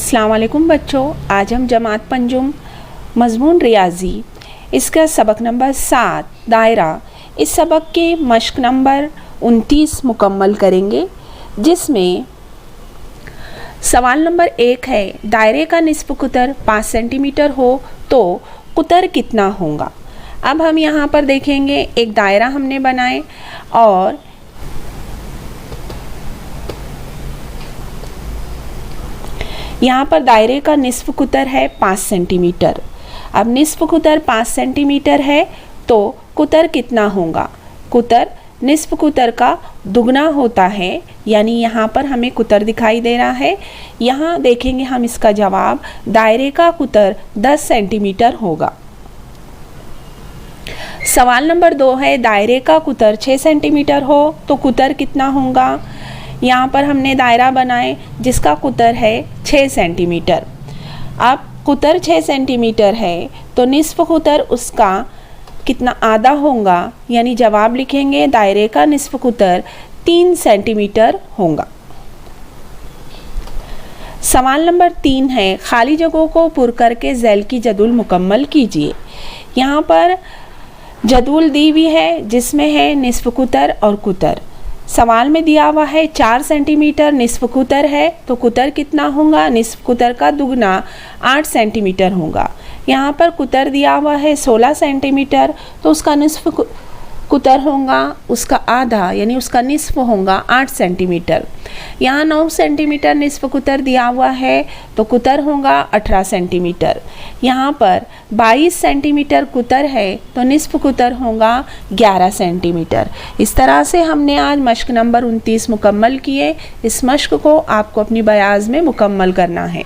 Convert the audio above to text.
अस्सलाम वालेकुम बच्चों, आज हम जमात पंजुम मज़मून रियाजी इसका सबक नंबर 7 दायरा इस सबक के मश्क नंबर 29 मुकम्मल करेंगे, जिसमें सवाल नंबर 1 है दायरे का निस्फ़ कुतर 5 सेंटीमीटर हो तो कुतर कितना होगा। अब हम यहाँ पर देखेंगे एक दायरा हमने बनाए और यहाँ पर दायरे का निस्फ़ कुतर है 5 सेंटीमीटर। अब निस्फ़ कुतर 5 सेंटीमीटर है तो कुतर कितना होगा। कुतर निस्फ़ कुतर का दुगना होता है, यानी यहाँ पर हमें कुतर दिखाई दे रहा है। यहाँ देखेंगे हम इसका जवाब, दायरे का कुतर 10 सेंटीमीटर होगा। सवाल नंबर 2 है दायरे का कुतर 6 सेंटीमीटर हो तो कुतर कितना होगा। यहाँ पर हमने दायरा बनाए जिसका कुतर है 6 सेंटीमीटर। अब कुतर 6 सेंटीमीटर है तो निस्फ़ कुतर उसका कितना आधा होगा, यानी जवाब लिखेंगे दायरे का निस्फ़ कुतर 3 सेंटीमीटर होगा। सवाल नंबर 3 है खाली जगहों को पुर करके झैल की जदूल मुकम्मल कीजिए। यहाँ पर जदूल दी हुई है जिसमें है निस्फ़ कुतर और कुतर। सवाल में दिया हुआ है 4 सेंटीमीटर निस्फ़ कुतर है तो कुतर कितना होगा। निस्फ़ कुतर का दुगना 8 सेंटीमीटर होगा। यहाँ पर कुतर दिया हुआ है 16 सेंटीमीटर तो उसका निस्फ़ कुतर होगा उसका आधा, यानी उसका निस्फ़ होगा 8 सेंटीमीटर। यहाँ 9 सेंटीमीटर निस्फ़ कुतर दिया हुआ है तो कुतर होगा 18 सेंटीमीटर। यहाँ पर 22 सेंटीमीटर कुतर है तो निस्फ़ कुतर होगा 11 सेंटीमीटर। इस तरह से हमने आज मश्क नंबर 29 मुकम्मल किए। इस मश्क को आपको अपनी बयाज़ में मुकम्मल करना है।